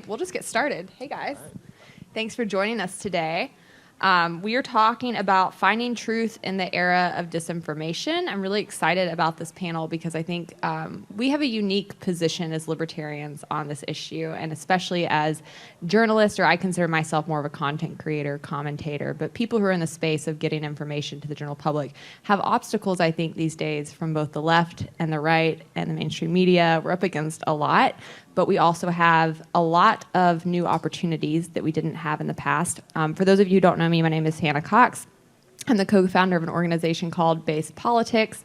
We'll just get started. Hey, guys. Thanks for joining us today. We are talking about finding truth in the era of disinformation. I'm really excited about this panel because I think we have a unique position as libertarians on this issue, and especially as journalists, or I consider myself more of a content creator, commentator, but people who are in the space of getting information to the general public have obstacles, I think, these days from both the left and the right and the mainstream media. We're up against a lot, but we also have a lot of new opportunities that we didn't have in the past. For those of you who don't know me, my name is Hannah Cox. I'm the co-founder of an organization called Base Politics.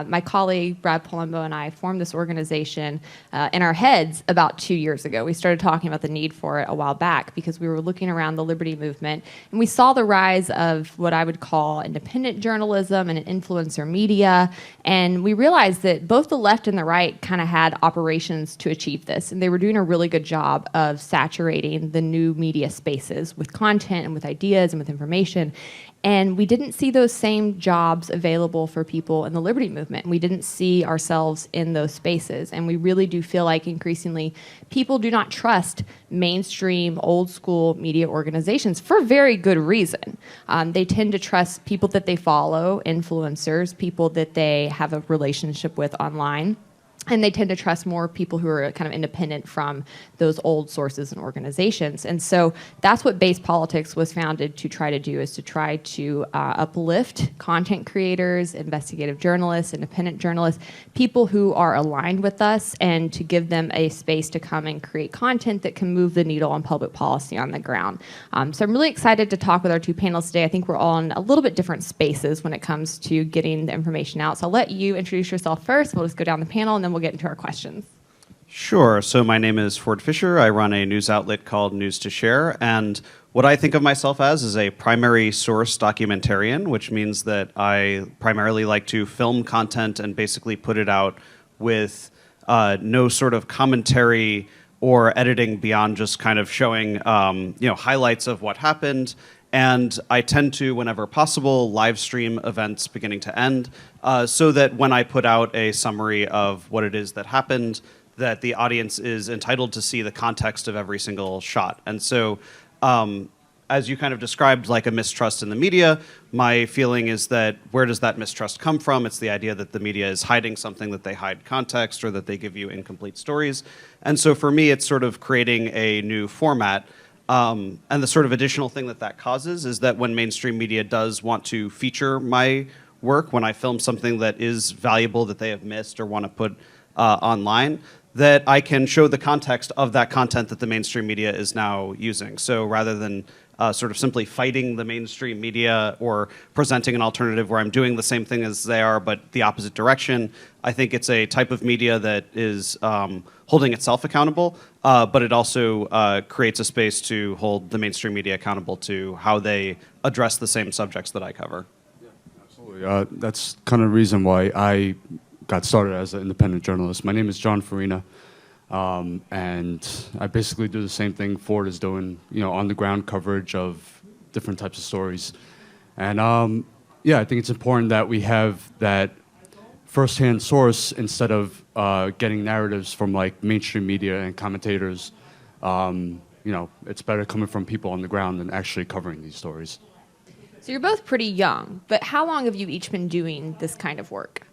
My colleague, Brad Palumbo, and I formed this organization in our heads about 2 years ago. We started talking about the need for it a while back because we were looking around the liberty movement, and we saw the rise of what I would call independent journalism and influencer media, and we realized that both the left and the right kind of had operations to achieve this, and they were doing a really good job of saturating the new media spaces with content and with ideas and with information. And we didn't see those same jobs available for people in the liberty movement. We didn't see ourselves in those spaces. And we really do feel like increasingly people do not trust mainstream, old school media organizations for very good reason. They tend to trust people that they follow, influencers, people that they have a relationship with online. And they tend to trust more people who are kind of independent from those old sources and organizations. And so that's what Base Politics was founded to try to do, is to try to uplift content creators, investigative journalists, independent journalists, people who are aligned with us, and to give them a space to come and create content that can move the needle on public policy on the ground. So I'm really excited to talk with our two panelists today. I think we're all in a little bit different spaces when it comes to getting the information out. So I'll let you introduce yourself first. We'll just go down the panel, and then we'll get into our questions. Sure. So my name is Fischer. I run a news outlet called News to Share, and what I think of myself as is a primary source documentarian, which means that I primarily like to film content and basically put it out with no sort of commentary or editing beyond just kind of showing highlights of what happened. And I tend to, whenever possible, live stream events beginning to end, so that when I put out a summary of what it is that happened, that the audience is entitled to see the context of every single shot. And so, as you kind of described, like a mistrust in the media, my feeling is that where does that mistrust come from? It's the idea that the media is hiding something, that they hide context, or that they give you incomplete stories. And so for me, it's sort of creating a new format. And the sort of additional thing that causes is that when mainstream media does want to feature my work, when I film something that is valuable that they have missed or want to put online, that I can show the context of that content that the mainstream media is now using. So rather than sort of simply fighting the mainstream media or presenting an alternative where I'm doing the same thing as they are but the opposite direction, I think it's a type of media that is holding itself accountable, but it also creates a space to hold the mainstream media accountable to how they address the same subjects that I cover. Yeah, absolutely. That's kind of the reason why I got started as an independent journalist. My name is Farina, and I basically do the same thing Ford is doing, on-the-ground coverage of different types of stories. And I think it's important that we have that first-hand source instead of getting narratives from like mainstream media and commentators. It's better coming from people on the ground than actually covering these stories. So you're both pretty young, but how long have you each been doing this kind of work?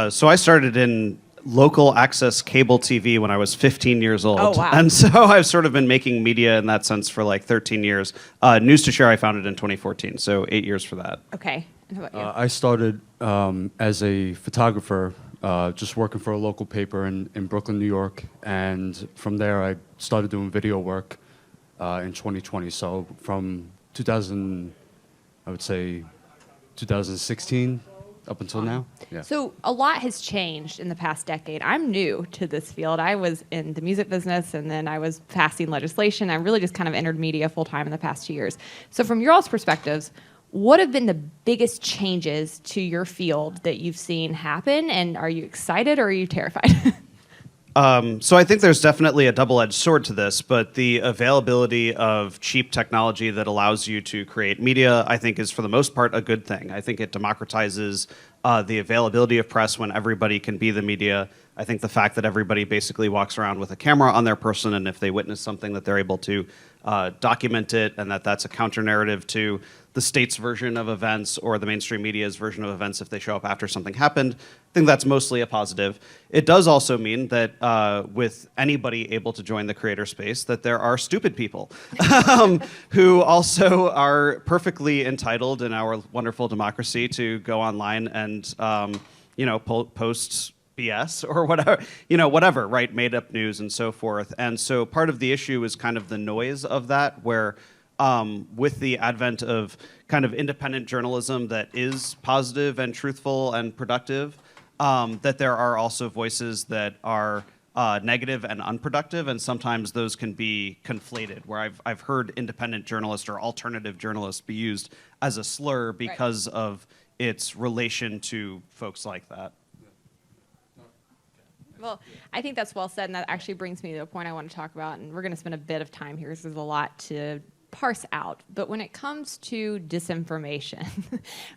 So I started in local access cable TV when I was 15 years old. Oh, wow. And so I've sort of been making media in that sense for like 13 years. News to Share I founded in 2014, so 8 years for that. Okay. And how about you? I started as a photographer, just working for a local paper in Brooklyn, New York. And from there, I started doing video work in 2020. So from 2016 up until now. Yeah. So a lot has changed in the past decade. I'm new to this field. I was in the music business, and then I was passing legislation. I really just kind of entered media full time in the past 2 years. So from your all's perspectives, what have been the biggest changes to your field that you've seen happen? And are you excited or are you terrified? So I think there's definitely a double-edged sword to this, but the availability of cheap technology that allows you to create media, I think, is for the most part a good thing. I think it democratizes the availability of press when everybody can be the media. I think the fact that everybody basically walks around with a camera on their person, and if they witness something that they're able to document it, and that's a counter narrative to the state's version of events or the mainstream media's version of events if they show up after something happened. I think that's mostly a positive. It does also mean that with anybody able to join the creator space, that there are stupid people who also are perfectly entitled in our wonderful democracy to go online and post BS or whatever, right? Made up news and so forth. And so part of the issue is kind of the noise of that, where with the advent of kind of independent journalism that is positive and truthful and productive, that there are also voices that are negative and unproductive, and sometimes those can be conflated, where I've heard independent journalist or alternative journalist be used as a slur because of its relation to folks like that. Well, I think that's well said, and that actually brings me to a point I want to talk about, and we're going to spend a bit of time here because there's a lot to parse out. But when it comes to disinformation,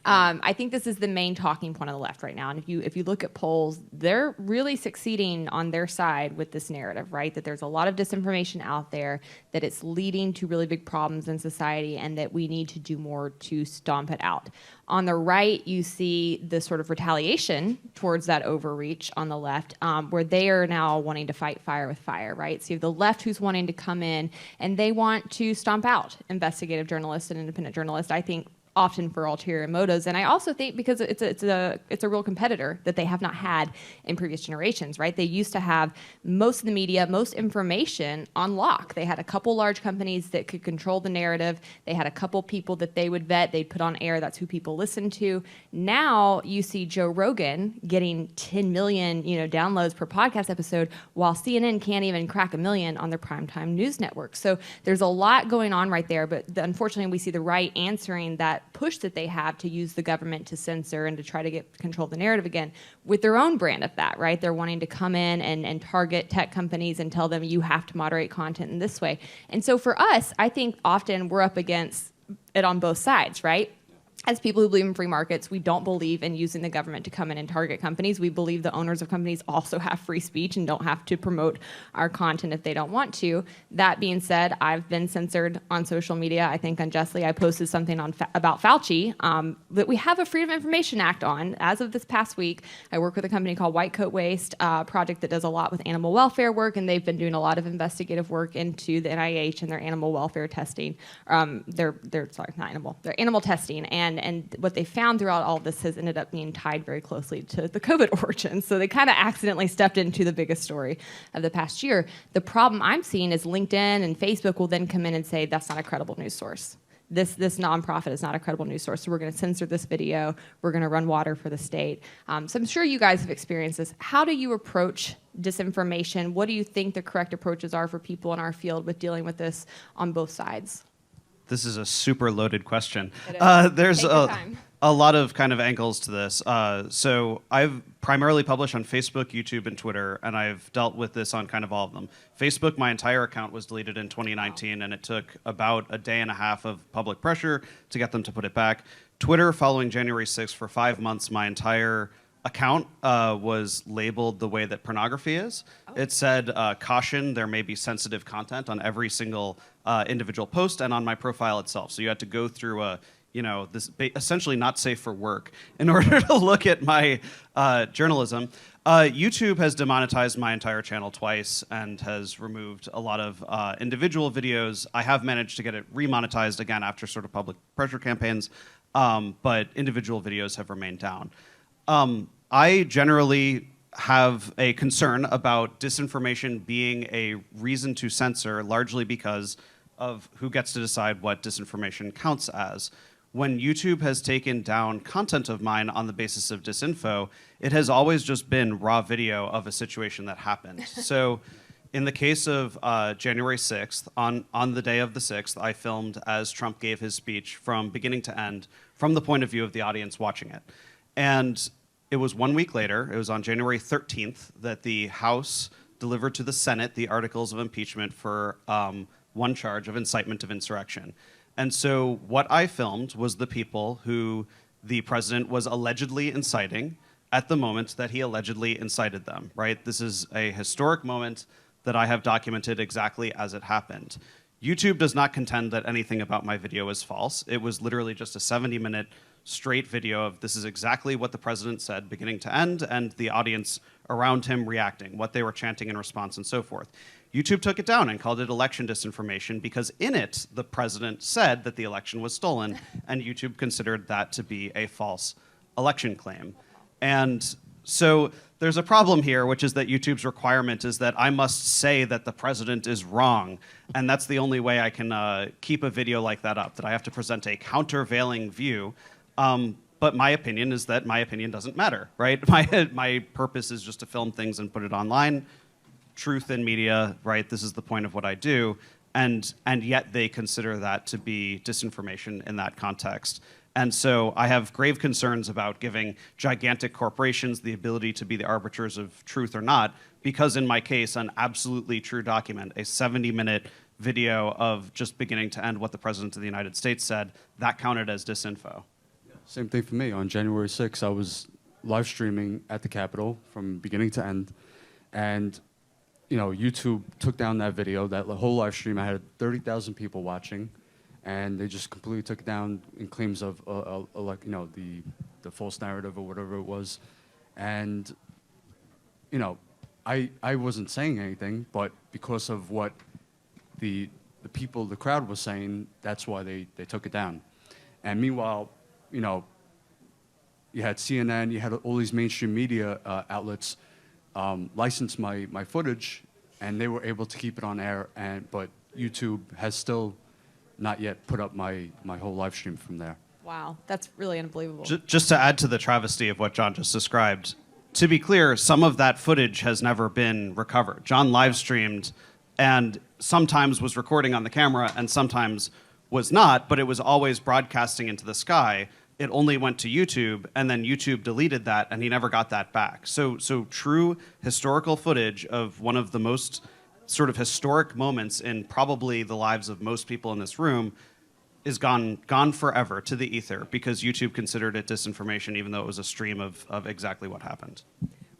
I think this is the main talking point on the left right now. And if you look at polls, they're really succeeding on their side with this narrative, right? That there's a lot of disinformation out there, that it's leading to really big problems in society, and that we need to do more to stomp it out. On the right, you see the sort of retaliation towards that overreach on the left, where they are now wanting to fight fire with fire, right? So you have the left who's wanting to come in, and they want to stomp out investigative journalists and independent journalists, I think, often for ulterior motives. And I also think because it's a real competitor that they have not had in previous generations, right? They used to have most of the media, most information on lock. They had a couple large companies that could control the narrative. They had a couple people that they would vet, they'd put on air, that's who people listened to. Now you see Joe Rogan getting 10 million, downloads per podcast episode, while CNN can't even crack 1 million on their primetime news network. So there's a lot going on right there, but unfortunately we see the right answering that push that they have to use the government to censor and to try to get control of the narrative again with their own brand of that, right? They're wanting to come in and target tech companies and tell them you have to moderate content in this way. And so for us, I think often we're up against it on both sides, right? As people who believe in free markets, we don't believe in using the government to come in and target companies. We believe the owners of companies also have free speech and don't have to promote our content if they don't want to. That being said, I've been censored on social media, I think unjustly. I posted something about Fauci that we have a Freedom of Information Act on. As of this past week, I work with a company called White Coat Waste, a project that does a lot with animal welfare work, and they've been doing a lot of investigative work into the NIH and their animal welfare testing. Their animal testing. And what they found throughout all of this has ended up being tied very closely to the COVID origins. So they kind of accidentally stepped into the biggest story of the past year. The problem I'm seeing is LinkedIn and Facebook will then come in and say, that's not a credible news source. This nonprofit is not a credible news source, so we're going to censor this video. We're going to run water for the state. So I'm sure you guys have experienced this. How do you approach disinformation? What do you think the correct approaches are for people in our field with dealing with this on both sides? This is a super loaded question. There's a lot of kind of angles to this. So I've primarily published on Facebook, YouTube, and Twitter, and I've dealt with this on kind of all of them. Facebook, my entire account was deleted in 2019, and it took about a day and a half of public pressure to get them to put it back. Twitter, following January 6th, for 5 months, my entire account was labeled the way that pornography is. It said, caution, there may be sensitive content on every single individual post and on my profile itself. So you had to go through essentially not safe for work in order to look at my journalism. YouTube has demonetized my entire channel twice and has removed a lot of individual videos. I have managed to get it remonetized again after sort of public pressure campaigns, but individual videos have remained down. I generally have a concern about disinformation being a reason to censor, largely because of who gets to decide what disinformation counts as. When YouTube has taken down content of mine on the basis of disinfo, it has always just been raw video of a situation that happened. So in the case of January 6th, on the day of the 6th, I filmed as Trump gave his speech from beginning to end, from the point of view of the audience watching it. And it was 1 week later, it was on January 13th, that the House delivered to the Senate the articles of impeachment for one charge of incitement of insurrection. And so what I filmed was the people who the president was allegedly inciting, at the moment that he allegedly incited them, right? This is a historic moment that I have documented exactly as it happened. YouTube does not contend that anything about my video is false. It was literally just a 70-minute straight video of this is exactly what the president said beginning to end, and the audience around him reacting, what they were chanting in response, and so forth. YouTube took it down and called it election disinformation because in it, the president said that the election was stolen, and YouTube considered that to be a false election claim. And so there's a problem here, which is that YouTube's requirement is that I must say that the president is wrong, and that's the only way I can keep a video like that up, that I have to present a countervailing view. But my opinion is that my opinion doesn't matter, right? My purpose is just to film things and put it online. Truth in media, right? This is the point of what I do. And yet they consider that to be disinformation in that context. And so I have grave concerns about giving gigantic corporations the ability to be the arbiters of truth or not, because in my case, an absolutely true document, a 70-minute video of just beginning to end what the President of the United States said, that counted as disinfo. Same thing for me. On January 6th, I was live streaming at the Capitol from beginning to end, and YouTube took down that video, that whole live stream. I had 30,000 people watching, and they just completely took it down in claims of the false narrative or whatever it was. And I wasn't saying anything, but because of what the crowd was saying, that's why they took it down. And meanwhile, you had CNN, you had all these mainstream media outlets license my footage, and they were able to keep it on air. But YouTube has still not yet put up my whole live stream from there. Wow, that's really unbelievable. Just to add to the travesty of what John just described, to be clear, some of that footage has never been recovered. John live streamed and sometimes was recording on the camera and sometimes was not, but it was always broadcasting into the sky. It only went to YouTube, and then YouTube deleted that, and he never got that back. So true historical footage of one of the most sort of historic moments in probably the lives of most people in this room is gone forever to the ether because YouTube considered it disinformation, even though it was a stream of exactly what happened.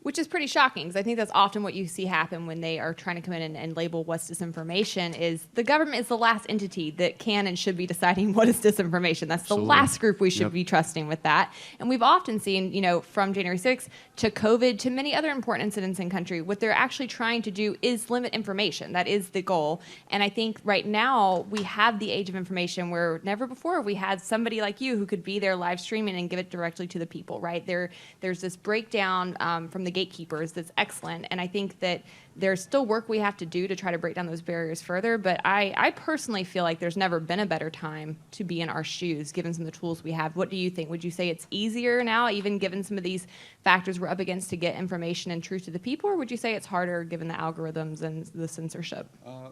Which is pretty shocking, because I think that's often what you see happen when they are trying to come in and label what's disinformation. Is the government is the last entity that can and should be deciding what is disinformation. That's the last group we should be trusting with that. And we've often seen, from January 6th to COVID to many other important incidents in country, what they're actually trying to do is limit information. That is the goal. And I think right now we have the age of information where never before we had somebody like you who could be there live streaming and give it directly to the people, right? There's this breakdown from the gatekeepers that's excellent, and I think that there's still work we have to do to try to break down those barriers further, but I personally feel like there's never been a better time to be in our shoes given some of the tools we have. What do you think? Would you say it's easier now, even given some of these factors we're up against, to get information and truth to the people, or would you say it's harder given the algorithms and the censorship? I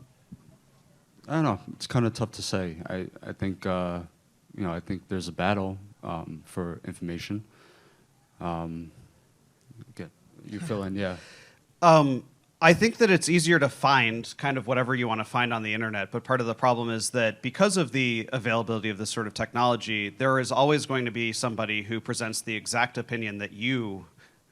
don't know. It's kind of tough to say. I think I think there's a battle for information. You fill in, yeah. I think that it's easier to find kind of whatever you want to find on the internet, but part of the problem is that because of the availability of this sort of technology, there is always going to be somebody who presents the exact opinion that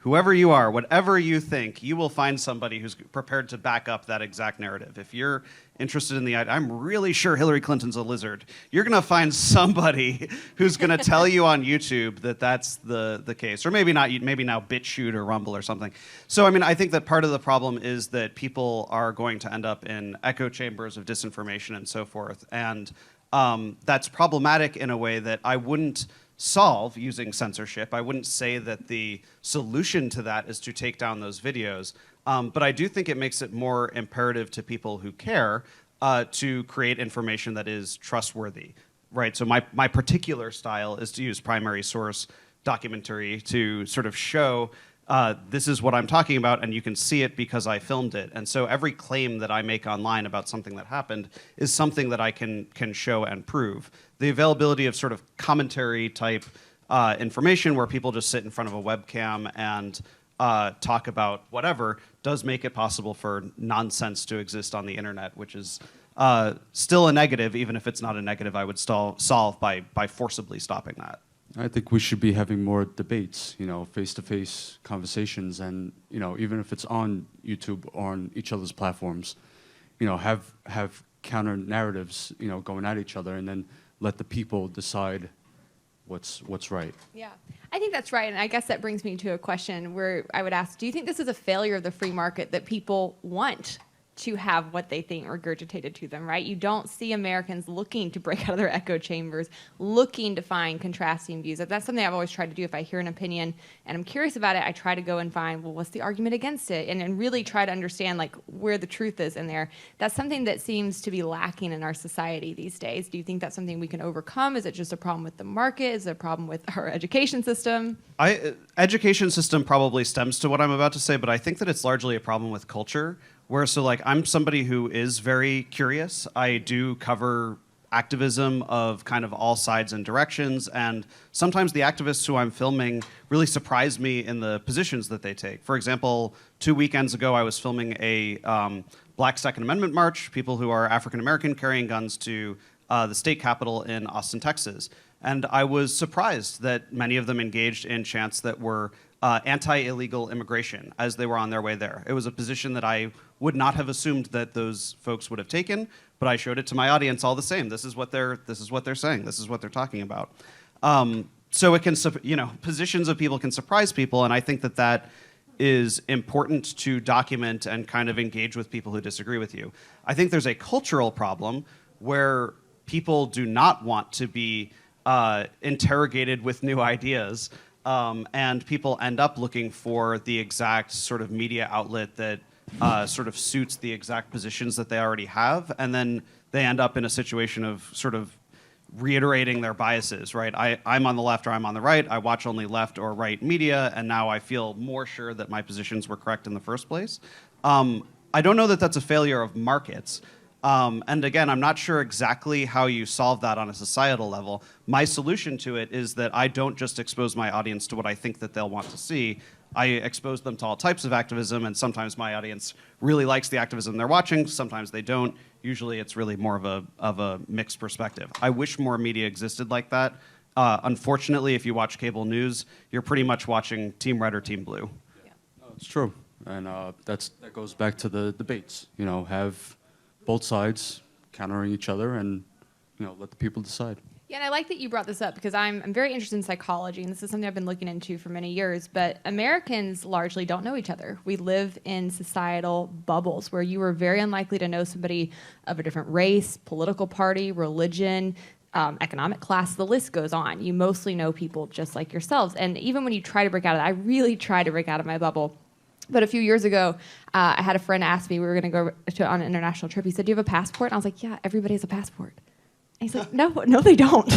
whoever you are, whatever you think, you will find somebody who's prepared to back up that exact narrative. If you're interested in I'm really sure Hillary Clinton's a lizard, you're going to find somebody who's going to tell you on YouTube that that's the case. Or maybe not, maybe now BitChute or Rumble or something. So, I think that part of the problem is that people are going to end up in echo chambers of disinformation and so forth. And that's problematic in a way that I wouldn't solve using censorship. I wouldn't say that the solution to that is to take down those videos, but I do think it makes it more imperative to people who care to create information that is trustworthy, right? So my particular style is to use primary source documentary to sort of show this is what I'm talking about, and you can see it because I filmed it. And so every claim that I make online about something that happened is something that I can show and prove. The availability of sort of commentary type information where people just sit in front of a webcam and talk about whatever does make it possible for nonsense to exist on the internet, which is still a negative, even if it's not a negative I would solve by forcibly stopping that. I think we should be having more debates, face-to-face conversations, and even if it's on YouTube or on each other's platforms, have counter narratives, going at each other, and then let the people decide what's right. Yeah, I think that's right. And I guess that brings me to a question where I would ask, do you think this is a failure of the free market that people want to have what they think regurgitated to them, right? You don't see Americans looking to break out of their echo chambers, looking to find contrasting views. That's something I've always tried to do. If I hear an opinion and I'm curious about it, I try to go and find, well, what's the argument against it? And really try to understand like where the truth is in there. That's something that seems to be lacking in our society these days. Do you think that's something we can overcome? Is it just a problem with the market? Is it a problem with our education system? Education system probably stems to what I'm about to say, but I think that it's largely a problem with culture. I'm somebody who is very curious. I do cover activism of kind of all sides and directions, and sometimes the activists who I'm filming really surprise me in the positions that they take. For example, 2 weekends ago, I was filming a Black Second Amendment march, people who are African American carrying guns to the state capitol in Austin, Texas. And I was surprised that many of them engaged in chants that were anti-illegal immigration as they were on their way there. It was a position that I would not have assumed that those folks would have taken, but I showed it to my audience all the same. This is what they're saying. This is what they're talking about. So it can, positions of people can surprise people, and I think that is important to document and kind of engage with people who disagree with you. I think there's a cultural problem where people do not want to be interrogated with new ideas, and people end up looking for the exact sort of media outlet that sort of suits the exact positions that they already have, and then they end up in a situation of sort of reiterating their biases, right? I'm on the left or I'm on the right. I watch only left or right media, and now I feel more sure that my positions were correct in the first place. I don't know that that's a failure of markets. And again, I'm not sure exactly how you solve that on a societal level. My solution to it is that I don't just expose my audience to what I think that they'll want to see. I expose them to all types of activism, and sometimes my audience really likes the activism they're watching, sometimes they don't. Usually it's really more of a mixed perspective. I wish more media existed like that. Unfortunately, if you watch cable news, you're pretty much watching Team Red or Team Blue. Yeah. No, it's true. And that goes back to the debates. Have both sides countering each other and let the people decide. Yeah, and I like that you brought this up because I'm very interested in psychology, and this is something I've been looking into for many years, but Americans largely don't know each other. We live in societal bubbles where you are very unlikely to know somebody of a different race, political party, religion, economic class, the list goes on. You mostly know people just like yourselves, and even when you try to break out of it, I really try to break out of my bubble. But a few years ago, I had a friend ask me, we were going to go on an international trip. He said, do you have a passport? And I was like, yeah, everybody has a passport. And he's like, no, they don't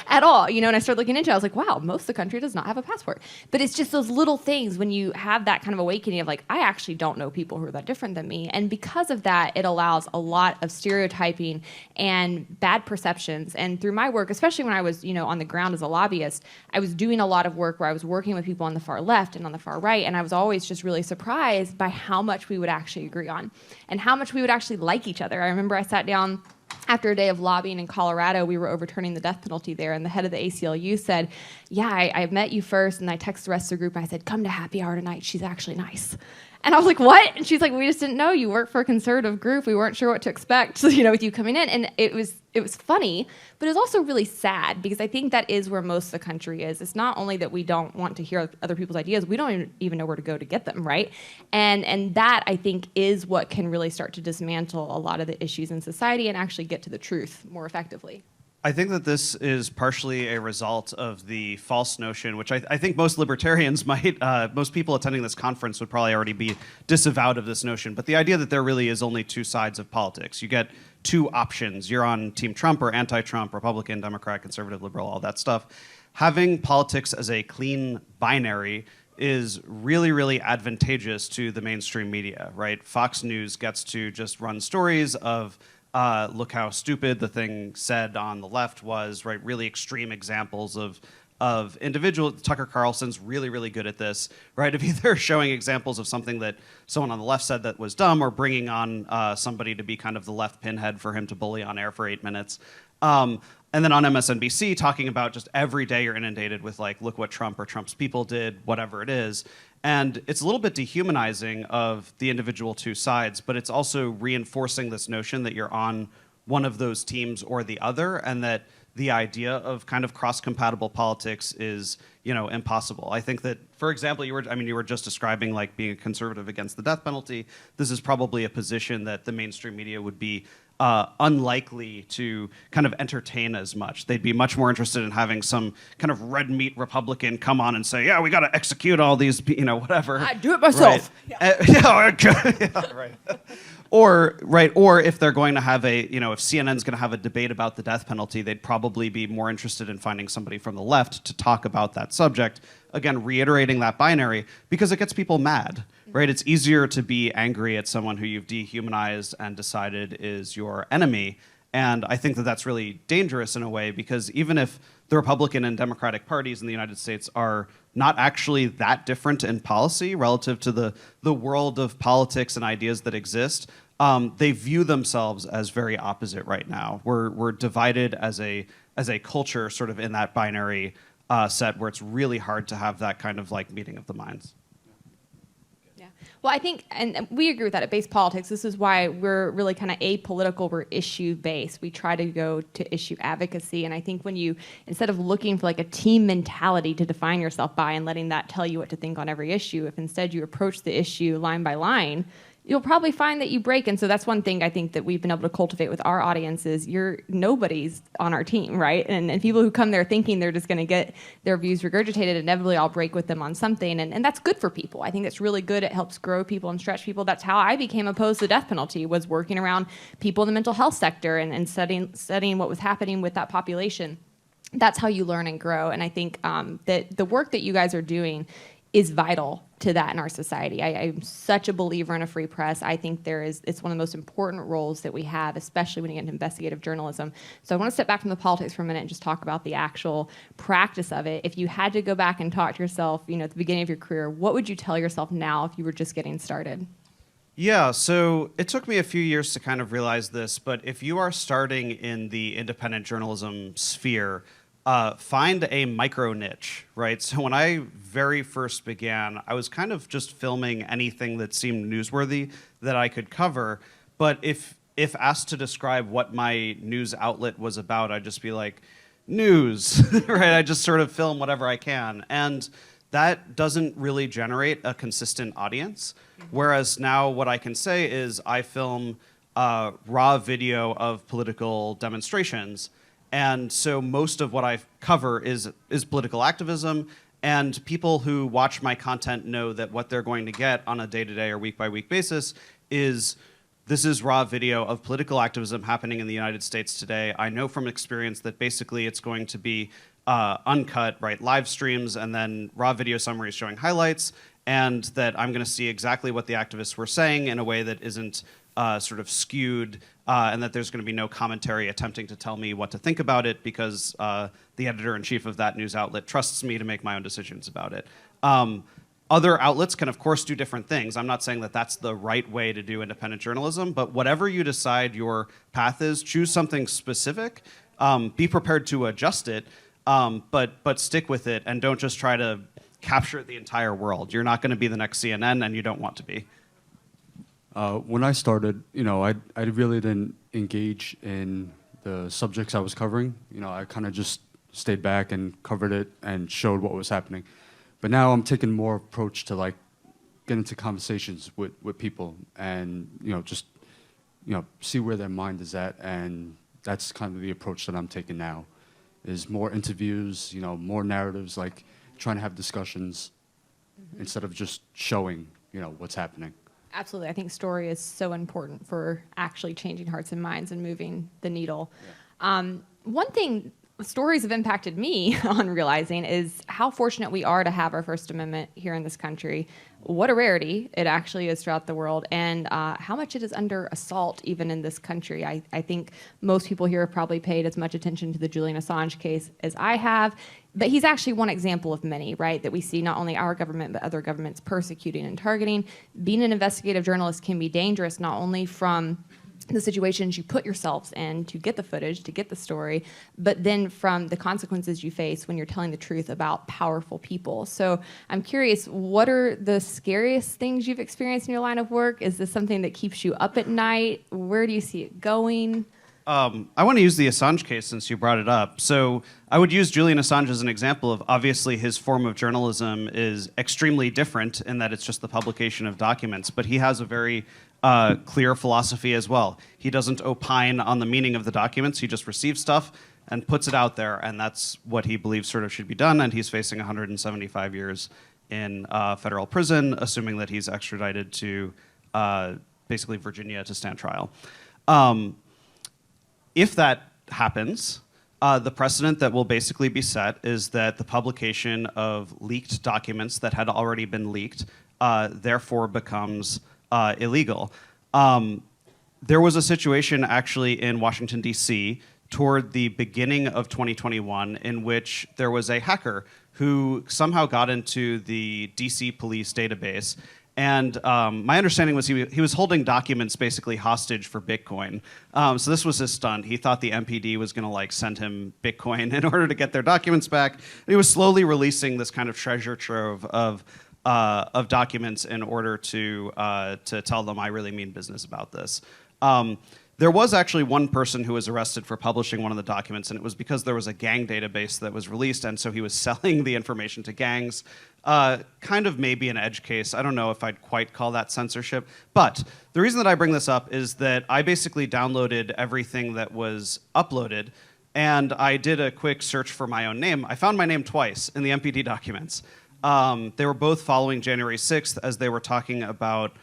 at all. And I started looking into it. I was like, wow, most of the country does not have a passport. But it's just those little things when you have that kind of awakening of like, I actually don't know people who are that different than me. And because of that, it allows a lot of stereotyping and bad perceptions. And through my work, especially when I was, on the ground as a lobbyist, I was doing a lot of work where I was working with people on the far left and on the far right. And I was always just really surprised by how much we would actually agree on and how much we would actually like each other. I remember I sat down after a day of lobbying in Colorado. We were overturning the death penalty there, and the head of the ACLU said, yeah, I met you first, and I texted the rest of the group, and I said, come to happy hour tonight. She's actually nice. And I was like, what? And she's like, we just didn't know you work for a conservative group. We weren't sure what to expect, with you coming in. And it was funny, but it was also really sad because I think that is where most of the country is. It's not only that we don't want to hear other people's ideas, we don't even know where to go to get them, right? And that, I think, is what can really start to dismantle a lot of the issues in society and actually get to the truth more effectively. I think that this is partially a result of the false notion, which I think most libertarians most people attending this conference would probably already be disavowed of this notion, but the idea that there really is only two sides of politics. You get two options. You're on Team Trump or anti-Trump, Republican, Democrat, conservative, liberal, all that stuff. Having politics as a clean binary is really, really advantageous to the mainstream media, right? Fox News gets to just run stories of look how stupid the thing said on the left was, right? Really extreme examples of individual. Tucker Carlson's really, really good at this, right? Of either showing examples of something that someone on the left said that was dumb or bringing on somebody to be kind of the left pinhead for him to bully on air for 8 minutes. And then on MSNBC, talking about just every day you're inundated with like, look what Trump or Trump's people did, whatever it is. And it's a little bit dehumanizing of the individual two sides, but it's also reinforcing this notion that you're on one of those teams or the other, and that the idea of kind of cross-compatible politics is, impossible. I think that, for example, you were just describing like being a conservative against the death penalty. This is probably a position that the mainstream media would be unlikely to kind of entertain as much. They'd be much more interested in having some kind of red meat Republican come on and say, yeah, we got to execute all these, whatever. I do it myself. Right. Yeah, right. Or if they're going to have if CNN's going to have a debate about the death penalty, they'd probably be more interested in finding somebody from the left to talk about that subject. Again, reiterating that binary, because it gets people mad, right? It's easier to be angry at someone who you've dehumanized and decided is your enemy. And I think that that's really dangerous in a way, because even if the Republican and Democratic parties in the United States are not actually that different in policy relative to the world of politics and ideas that exist, they view themselves as very opposite right now. We're divided as a culture sort of in that binary set where it's really hard to have that kind of like meeting of the minds. Well, I think, and we agree with that at Base Politics. This is why we're really kind of apolitical. We're issue-based. We try to go to issue advocacy. And I think when you, instead of looking for like a team mentality to define yourself by and letting that tell you what to think on every issue, if instead you approach the issue line by line, you'll probably find that you break. And so that's one thing I think that we've been able to cultivate with our audience is nobody's on our team, right? And people who come there thinking they're just going to get their views regurgitated, inevitably I'll break with them on something. And that's good for people. I think that's really good. It helps grow people and stretch people. That's how I became opposed to the death penalty, was working around people in the mental health sector and studying what was happening with that population. That's how you learn and grow. And I think that the work that you guys are doing is vital to that in our society. I'm such a believer in a free press. I think it's one of the most important roles that we have, especially when you get into investigative journalism. So I want to step back from the politics for a minute and just talk about the actual practice of it. If you had to go back and talk to yourself, at the beginning of your career, what would you tell yourself now if you were just getting started? Yeah, so it took me a few years to kind of realize this, but if you are starting in the independent journalism sphere, find a micro niche, right? So when I very first began, I was kind of just filming anything that seemed newsworthy that I could cover. But if asked to describe what my news outlet was about, I'd just be like, news, right? I just sort of film whatever I can. And that doesn't really generate a consistent audience. Whereas now what I can say is I film raw video of political demonstrations. And so most of what I cover is political activism, and people who watch my content know that what they're going to get on a day-to-day or week-by-week basis is this is raw video of political activism happening in the United States today. I know from experience that basically it's going to be uncut, right, live streams, and then raw video summaries showing highlights, and that I'm going to see exactly what the activists were saying in a way that isn't sort of skewed, and that there's going to be no commentary attempting to tell me what to think about it, because the editor-in-chief of that news outlet trusts me to make my own decisions about it. Other outlets can, of course, do different things. I'm not saying that that's the right way to do independent journalism, but whatever you decide your path is, choose something specific, be prepared to adjust it, but stick with it, and don't just try to capture the entire world. You're not going to be the next CNN, and you don't want to be. When I started, I really didn't engage in the subjects I was covering. I kind of just stayed back and covered it and showed what was happening. But now I'm taking more approach to like get into conversations with people and just see where their mind is at, and that's kind of the approach that I'm taking now. Is more interviews, more narratives, like trying to have discussions instead of just showing what's happening. Absolutely. I think story is so important for actually changing hearts and minds and moving the needle. Yeah. One thing stories have impacted me on realizing is how fortunate we are to have our First Amendment here in this country. What a rarity it actually is throughout the world, and how much it is under assault even in this country. I think most people here have probably paid as much attention to the Julian Assange case as I have, but he's actually one example of many, right, that we see not only our government but other governments persecuting and targeting. Being an investigative journalist can be dangerous, not only from the situations you put yourselves in to get the footage, to get the story, but then from the consequences you face when you're telling the truth about powerful people. So I'm curious, what are the scariest things you've experienced in your line of work? Is this something that keeps you up at night? Where do you see it going? I want to use the Assange case since you brought it up. So I would use Julian Assange as an example of, obviously his form of journalism is extremely different in that it's just the publication of documents, but he has a very clear philosophy as well. He doesn't opine on the meaning of the documents, he just receives stuff and puts it out there, and that's what he believes sort of should be done, and he's facing 175 years in federal prison, assuming that he's extradited to basically Virginia to stand trial. If that happens, the precedent that will basically be set is that the publication of leaked documents that had already been leaked therefore becomes illegal. There was a situation actually in Washington, D.C. toward the beginning of 2021 in which there was a hacker who somehow got into the D.C. police database. And my understanding was he was holding documents basically hostage for Bitcoin. So this was his stunt. He thought the MPD was going to like send him Bitcoin in order to get their documents back. And he was slowly releasing this kind of treasure trove of documents in order to tell them I really mean business about this. There was actually one person who was arrested for publishing one of the documents, and it was because there was a gang database that was released, and so he was selling the information to gangs. Kind of maybe an edge case. I don't know if I'd quite call that censorship. But the reason that I bring this up is that I basically downloaded everything that was uploaded, and I did a quick search for my own name. I found my name twice in the MPD documents. They were both following January 6th as they were talking about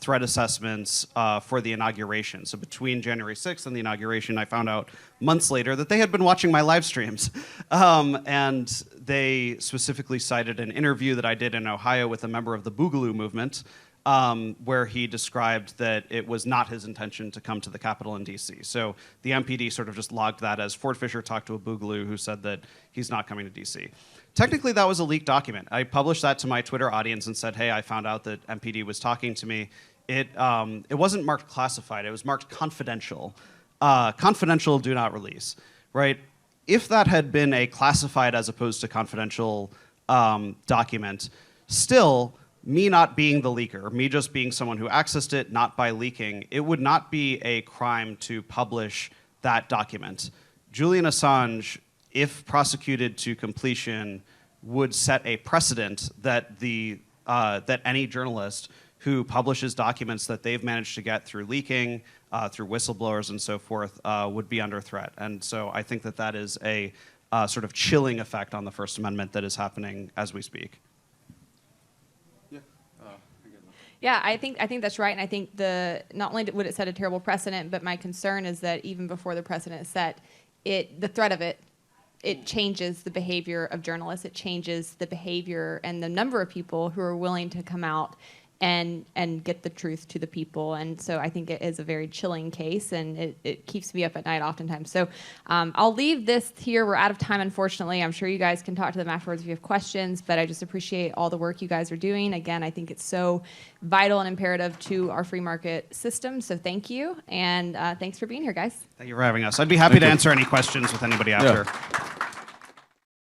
threat assessments for the inauguration. So between January 6th and the inauguration, I found out months later that they had been watching my live streams. And they specifically cited an interview that I did in Ohio with a member of the Boogaloo movement, where he described that it was not his intention to come to the Capitol in D.C. So the MPD sort of just logged that as Ford Fischer talked to a Boogaloo who said that he's not coming to D.C. Technically, that was a leaked document. I published that to my Twitter audience and said, hey, I found out that MPD was talking to me. It wasn't marked classified. It was marked confidential. Confidential, do not release, right? If that had been a classified as opposed to confidential document, still, me not being the leaker, me just being someone who accessed it, not by leaking, it would not be a crime to publish that document. Julian Assange, if prosecuted to completion, would set a precedent that that any journalist who publishes documents that they've managed to get through leaking, through whistleblowers and so forth, would be under threat. And so I think that that is a sort of chilling effect on the First Amendment that is happening as we speak. Yeah, I think that's right, and I think not only would it set a terrible precedent, but my concern is that even before the precedent is set, the threat of it changes the behavior of journalists. It changes the behavior and the number of people who are willing to come out and get the truth to the people. And so I think it is a very chilling case, and it keeps me up at night oftentimes. So I'll leave this here. We're out of time, unfortunately. I'm sure you guys can talk to them afterwards if you have questions, but I just appreciate all the work you guys are doing. Again, I think it's so vital and imperative to our free market system. So thank you, and thanks for being here, guys. Thank you for having us. I'd be happy to answer any questions with anybody after. Yeah.